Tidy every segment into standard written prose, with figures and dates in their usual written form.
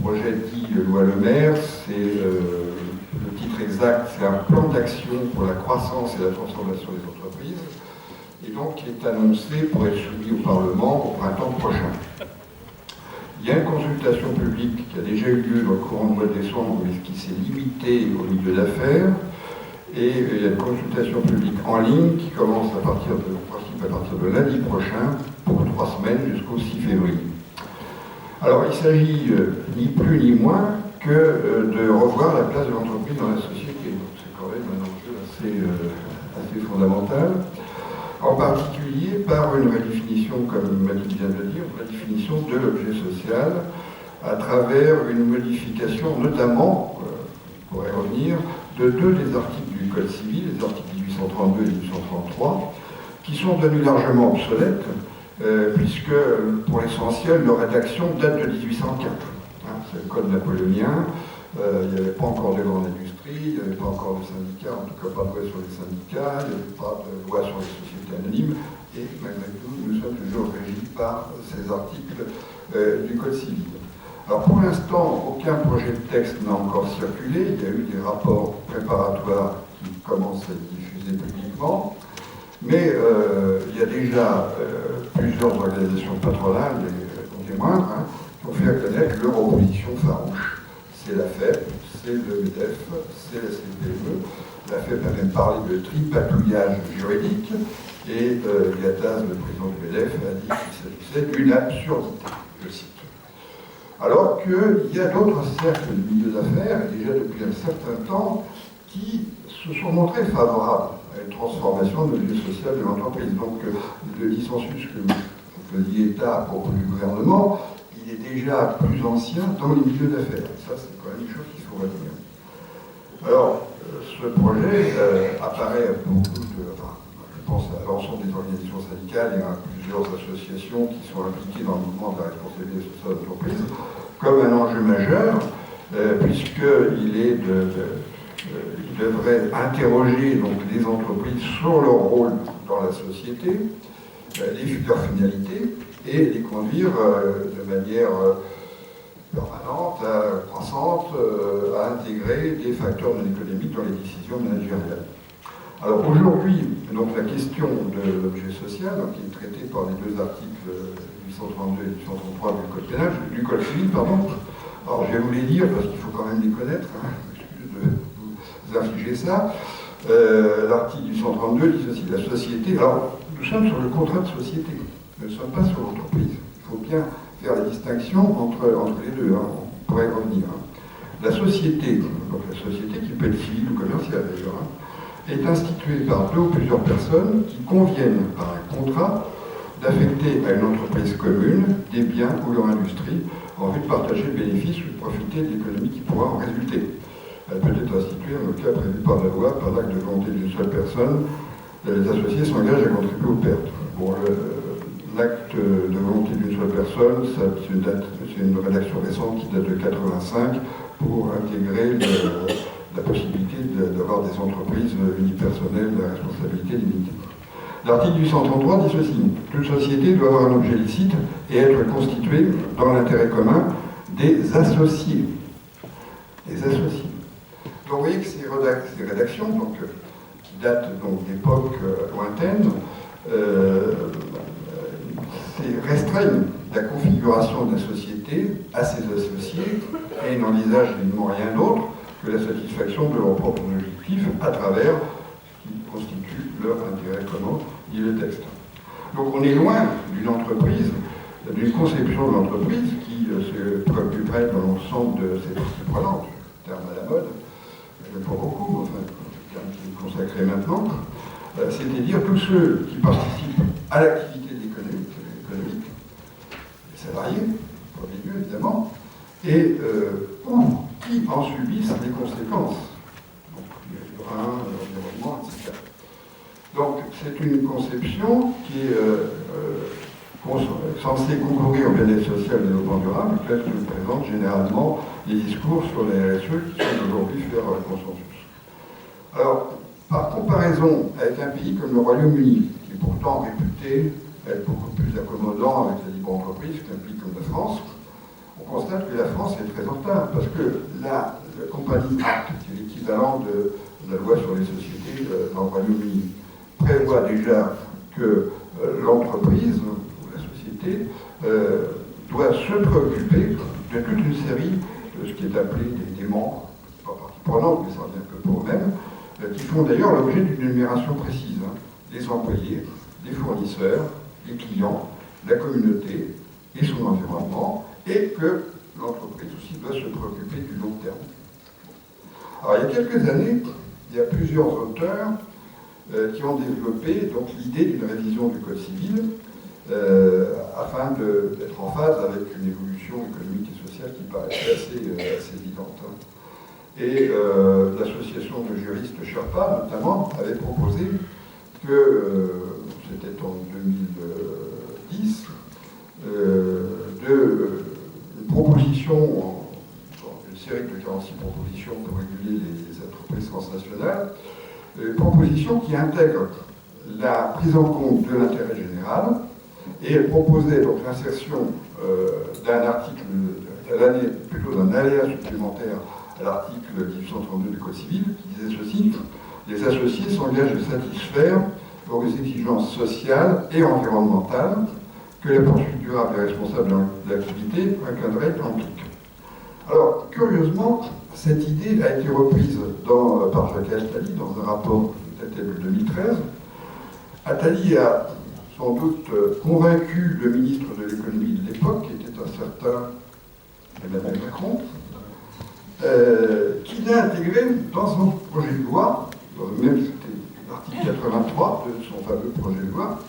Projet dit loi Le Maire, c'est le titre exact, c'est un plan d'action pour la croissance et la transformation des entreprises, et donc qui est annoncé pour être soumis au Parlement au printemps prochain. Il y a une consultation publique qui a déjà eu lieu dans le courant du mois de décembre, mais qui s'est limitée au milieu d'affaires, et il y a une consultation publique en ligne qui commence à partir de lundi prochain pour 3 semaines jusqu'au 6 février. Alors, il s'agit ni plus ni moins que de revoir la place de l'entreprise dans la société. Donc, c'est quand même un enjeu assez fondamental. En particulier par une redéfinition, comme Mathilde vient de le dire, une redéfinition de l'objet social à travers une modification, notamment, on pourrait revenir, de 2 des articles du Code civil, les articles 1832 et 1833, qui sont devenus largement obsolètes, puisque, pour l'essentiel, leur rédaction date de 1804. C'est le Code napoléonien, il n'y avait pas encore de grande industrie, il n'y avait pas encore de syndicats, en tout cas pas de loi sur les syndicats, il n'y avait pas de loi sur les sociétés anonymes, et malgré tout, nous sommes toujours régis par ces articles du Code civil. Alors pour l'instant, aucun projet de texte n'a encore circulé, il y a eu des rapports préparatoires qui commencent à être diffusés publiquement, mais il y a déjà plusieurs organisations patronales, des moindres, qui ont fait connaître leur opposition farouche. C'est la FEP, c'est le MEDEF, c'est la CPME. La FEP a même parlé de tripatouillage juridique, et Gattaz, le président du MEDEF, a dit qu'il s'agissait d'une absurdité, je cite. Alors qu'il y a d'autres cercles de milieu d'affaires, déjà depuis un certain temps, qui se sont montrés favorables à une transformation de milieu social de l'entreprise. Donc le dissensus que vous faisiez état à propos du gouvernement, il est déjà plus ancien dans les milieux d'affaires. Ça, c'est quand même une chose qu'il faut retenir. Alors, ce projet apparaît à beaucoup de... Enfin, je pense à l'ensemble des organisations syndicales et à plusieurs associations qui sont impliquées dans le mouvement de la responsabilité sociale de l'entreprise comme un enjeu majeur, puisqu'il est il devrait interroger donc, les entreprises sur leur rôle dans la société, leurs finalités, et les conduire de manière permanente, croissante, à intégrer des facteurs non économiques dans les décisions managériales. Alors aujourd'hui, donc, la question de l'objet social, donc, qui est traitée par les 2 articles 832 et 833 du Code civil, pardon. Alors je vais vous les lire parce qu'il faut quand même les connaître, excusez de vous infliger ça. L'article 832 dit ceci, la société, alors nous sommes sur le contrat de société, nous ne sommes pas sur l'entreprise. Il faut bien faire la distinction entre les deux, on pourrait revenir. La société, donc la société qui peut être civile ou commerciale d'ailleurs, est instituée par 2 ou plusieurs personnes qui conviennent par un contrat d'affecter à une entreprise commune des biens ou leur industrie en vue de partager le bénéfice ou de profiter de l'économie qui pourra en résulter. Elle peut être instituée dans le cas prévu par la loi, par l'acte de volonté d'une seule personne. Les associés s'engagent à contribuer aux pertes. Bon, l'acte de volonté d'une seule personne, c'est une rédaction récente qui date de 85 pour intégrer la possibilité d'avoir des entreprises unipersonnelles à responsabilité limitée. L'article 833 dit ceci, toute société doit avoir un objet licite et être constituée dans l'intérêt commun des associés. Des associés. Donc vous voyez que ces rédactions, donc, qui datent d'époques lointaines, restreignent la configuration de la société à ses associés et n'envisagent évidemment rien d'autre que la satisfaction de leurs propres objectifs à travers ce qui constitue leur intérêt commun, dit le texte. Donc on est loin d'une entreprise, d'une conception de l'entreprise qui se préoccuperait dans l'ensemble de ses parties prenantes, terme à la mode, pas beaucoup, enfin, terme qui est consacré maintenant, c'est-à-dire tous ceux qui participent à l'activité économique, les salariés, pour les lieux évidemment, et qui en subissent les conséquences, donc les riverains, l'environnement, etc. Donc c'est une conception qui est censée concourir au bien-être social et au développement durable, telle que le présentent généralement les discours sur les RSE qui sont aujourd'hui faire consensus. Alors, par comparaison avec un pays comme le Royaume-Uni, qui est pourtant réputé être beaucoup plus accommodant avec la libre entreprise qu'un pays comme la France, on constate que la France est très en retard, parce que la compagnie Act, qui est l'équivalent de la loi sur les sociétés dans le Royaume-Uni, prévoit déjà que l'entreprise ou la société doit se préoccuper de toute une série de ce qui est appelé des membres, pas partie prenante, mais ça revient un peu pour eux-mêmes, qui font d'ailleurs l'objet d'une énumération précise. Les employés, les fournisseurs, les clients, la communauté et son environnement, et que l'entreprise aussi doit se préoccuper du long terme. Alors, il y a quelques années, il y a plusieurs auteurs qui ont développé donc l'idée d'une révision du Code civil afin d'être en phase avec une évolution économique et sociale qui paraissait assez évidente. Et l'association de juristes Sherpa, notamment, avait proposé que, c'était en 2010, une proposition, une série de 46 propositions pour réguler les entreprises transnationales, une proposition qui intègre la prise en compte de l'intérêt général, et elle proposait donc l'insertion d'un article, d'un aléa supplémentaire à l'article 1832 du Code civil, qui disait ceci: les associés s'engagent à satisfaire aux exigences sociales et environnementales que la poursuite durable et responsable de l'activité encadrée implique. Alors, curieusement, cette idée a été reprise par Jacques Attali dans un rapport daté de 2013. Attali a sans doute convaincu le ministre de l'économie de l'époque, qui était un certain Emmanuel Macron, qui l'a intégré dans son projet de loi, même c'était l'article 83 de son fameux projet de loi,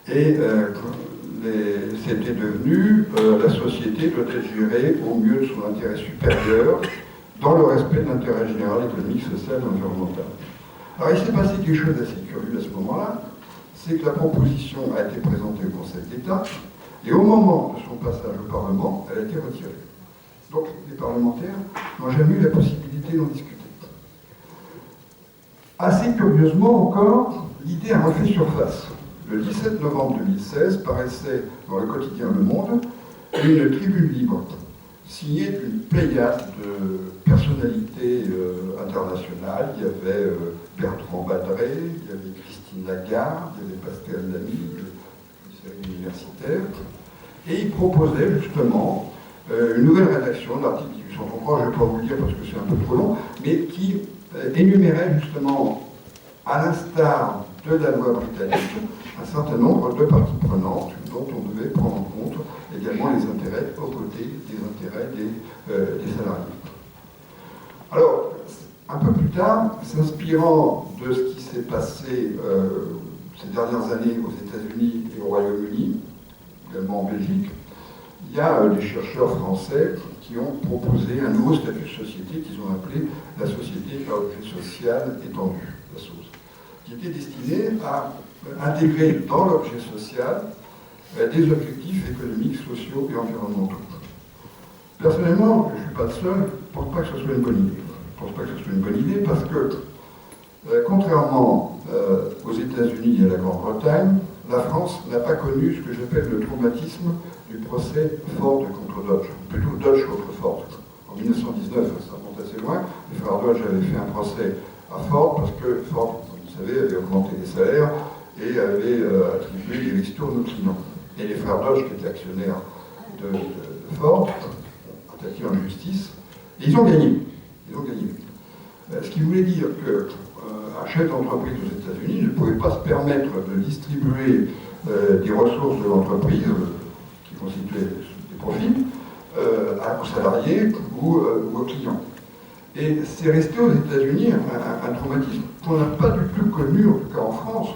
et c'était devenu la société doit être gérée au mieux de son intérêt supérieur, dans le respect de l'intérêt général économique, social et environnemental. Alors il s'est passé quelque chose d'assez curieux à ce moment-là, c'est que la proposition a été présentée au Conseil d'État, et au moment de son passage au Parlement, elle a été retirée. Donc les parlementaires n'ont jamais eu la possibilité d'en discuter. Assez curieusement encore, l'idée a refait surface. Le 17 novembre 2016 paraissait dans le quotidien Le Monde une tribune libre, signée d'une pléiade de personnalités internationales. Il y avait Bertrand Badré, il y avait Christine Lagarde, il y avait Pascal Lamy, le commissaire universitaire, et il proposait justement une nouvelle rédaction de l'article 1833, je ne vais pas vous le dire parce que c'est un peu trop long, mais qui énumérait justement, à l'instar de la loi britannique, un certain nombre de parties prenantes dont on devait prendre en compte également les intérêts aux côtés des intérêts des salariés. Alors, un peu plus tard, s'inspirant de ce qui s'est passé ces dernières années aux États-Unis et au Royaume-Uni, également en Belgique, il y a des chercheurs français qui ont proposé un nouveau statut de société qu'ils ont appelé la société à objet social étendu, la SOS, qui était destiné à intégrer dans l'objet social des objectifs économiques, sociaux et environnementaux. Personnellement, je ne suis pas le seul, je ne pense pas que ce soit une bonne idée. Je ne pense pas que ce soit une bonne idée parce que, contrairement aux États-Unis et à la Grande-Bretagne, la France n'a pas connu ce que j'appelle le traumatisme du procès Ford contre Dodge, plutôt Dodge contre Ford. En 1919, ça remonte assez loin, les frères Dodge avaient fait un procès à Ford parce que Ford, comme vous savez, avait augmenté les salaires et avait attribué des ristournes aux clients. Et les frères Dodge, qui étaient actionnaires de Ford, ont attaqué en justice, et ils ont gagné. Ils ont gagné. Ce qui voulait dire qu'un chef d'entreprise aux États-Unis ne pouvait pas se permettre de distribuer des ressources de l'entreprise qui constituaient des profits aux salariés ou aux clients. Et c'est resté aux États-Unis un traumatisme qu'on n'a pas du tout connu, en tout cas en France.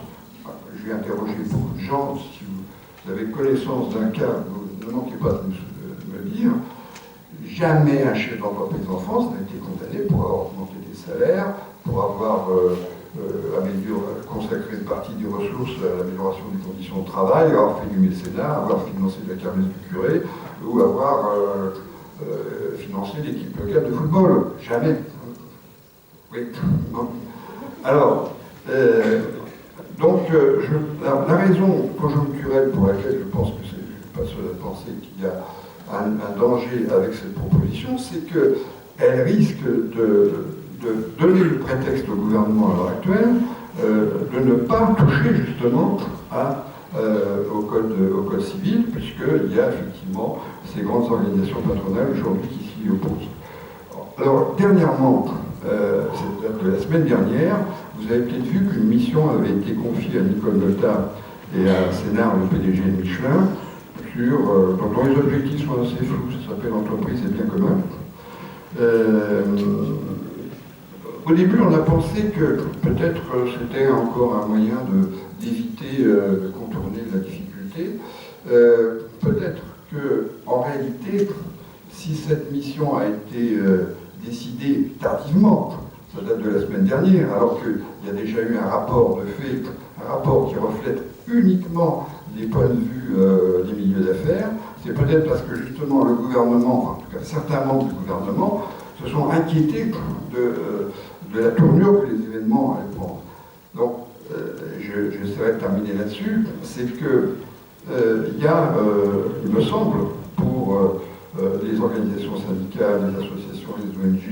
J'ai interrogé beaucoup de gens. Si vous avez connaissance d'un cas, ne manquez pas de me le dire. Jamais un chef d'entreprise en France n'a été condamné pour avoir augmenté des salaires, pour avoir consacré une partie des ressources à l'amélioration des conditions de travail, avoir fait du mécénat, avoir financé la kermesse du curé, ou avoir financé l'équipe locale de football. Jamais. Oui. Bon. Alors, donc, la raison conjoncturelle pour laquelle je pense que je ne suis pas seul à penser qu'il y a un danger avec cette proposition, c'est qu'elle risque de donner le prétexte au gouvernement à l'heure actuelle de ne pas toucher justement au code civil, puisqu'il y a effectivement ces grandes organisations patronales aujourd'hui qui s'y opposent. Alors, dernièrement, c'est de la semaine dernière, vous avez peut-être vu qu'une mission avait été confiée à Nicole Notat et à Sénard, le PDG de Michelin, dont les objectifs sont assez flous, ça s'appelle Entreprise et bien commun. Au début, on a pensé que peut-être c'était encore un moyen d'éviter de contourner la difficulté. Peut-être qu'en réalité, si cette mission a été décidée tardivement, ça date de la semaine dernière, alors qu'il y a déjà eu un rapport de fait, un rapport qui reflète uniquement les points de vue des milieux d'affaires, c'est peut-être parce que justement le gouvernement, enfin, en tout cas certains membres du gouvernement, se sont inquiétés de la tournure que les événements allaient prendre. Donc, j'essaierai de terminer là-dessus, c'est que il y a, il me semble, pour les organisations syndicales, les associations, les ONG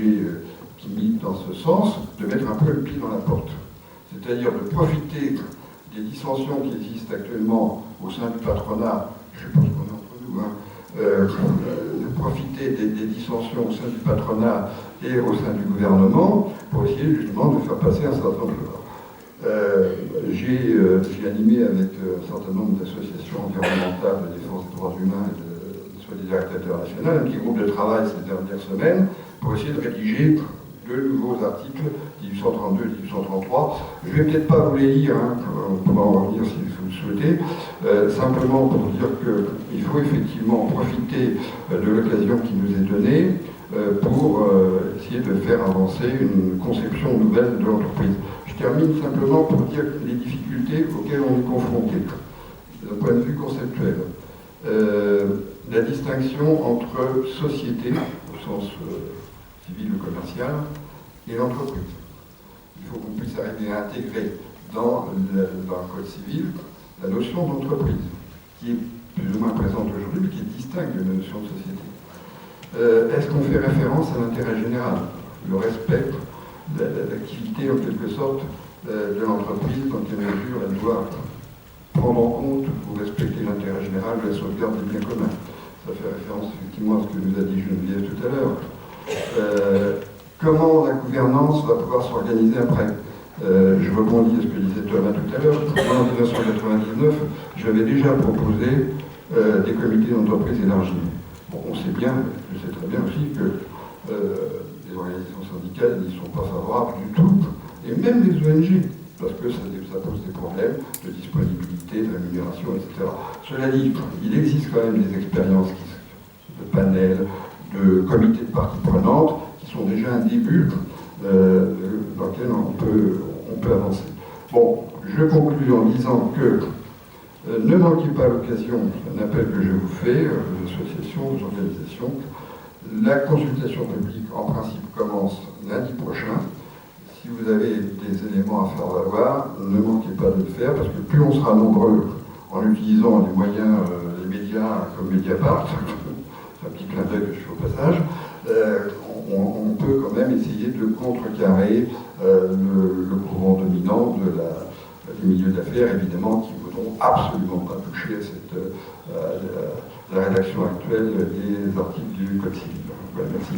qui militent dans ce sens, de mettre un peu le pied dans la porte. C'est-à-dire de profiter des dissensions qui existent actuellement au sein du patronat, je pense qu'on est entre nous, de profiter des dissensions au sein du patronat et au sein du gouvernement pour essayer justement de faire passer un certain nombre de lois. J'ai animé avec un certain nombre d'associations environnementales de défense des droits humains et de solidarité internationale, un petit groupe de travail ces dernières semaines pour essayer de rédiger de nouveaux articles 1832 et 1833. Je ne vais peut-être pas vous les lire, on pourra en revenir si vous le souhaitez, simplement pour dire qu'il faut effectivement profiter de l'occasion qui nous est donnée pour essayer de faire avancer une conception nouvelle de l'entreprise. Je termine simplement pour dire les difficultés auxquelles on est confronté, d'un point de vue conceptuel. La distinction entre société, au sens civil ou commercial, et l'entreprise. Il faut qu'on puisse arriver à intégrer dans le code civil la notion d'entreprise, qui est plus ou moins présente aujourd'hui, mais qui est distincte de la notion de société. Est-ce qu'on fait référence à l'intérêt général, le respect de l'activité en quelque sorte de l'entreprise dans quelle mesure elle doit prendre en compte ou respecter l'intérêt général de la sauvegarde des biens communs? Ça fait référence effectivement à ce que nous a dit Geneviève tout à l'heure. Comment la gouvernance va pouvoir s'organiser après? Je rebondis à ce que disait Thomas tout à l'heure. En 1999, j'avais déjà proposé des comités d'entreprise élargis. Bon, on sait bien, je sais très bien aussi que les organisations syndicales n'y sont pas favorables du tout, et même les ONG, parce que ça pose des problèmes de disponibilité, de rémunération, etc. Cela dit, il existe quand même des expériences de panels, de comités de parties prenantes, qui sont déjà un début dans lequel on peut avancer. Bon, je conclue en disant que ne manquez pas l'occasion, un appel que je vous fais, aux associations, aux organisations. La consultation publique, en principe, commence lundi prochain. Si vous avez des éléments à faire valoir, ne manquez pas de le faire, parce que plus on sera nombreux en utilisant les moyens, les médias comme Mediapart, un petit clin d'œil que je fais au passage, on peut quand même essayer de contrecarrer le courant dominant des milieux d'affaires, évidemment, qui ne voudront absolument pas toucher à la rédaction actuelle des articles du Code civil. Voilà, merci.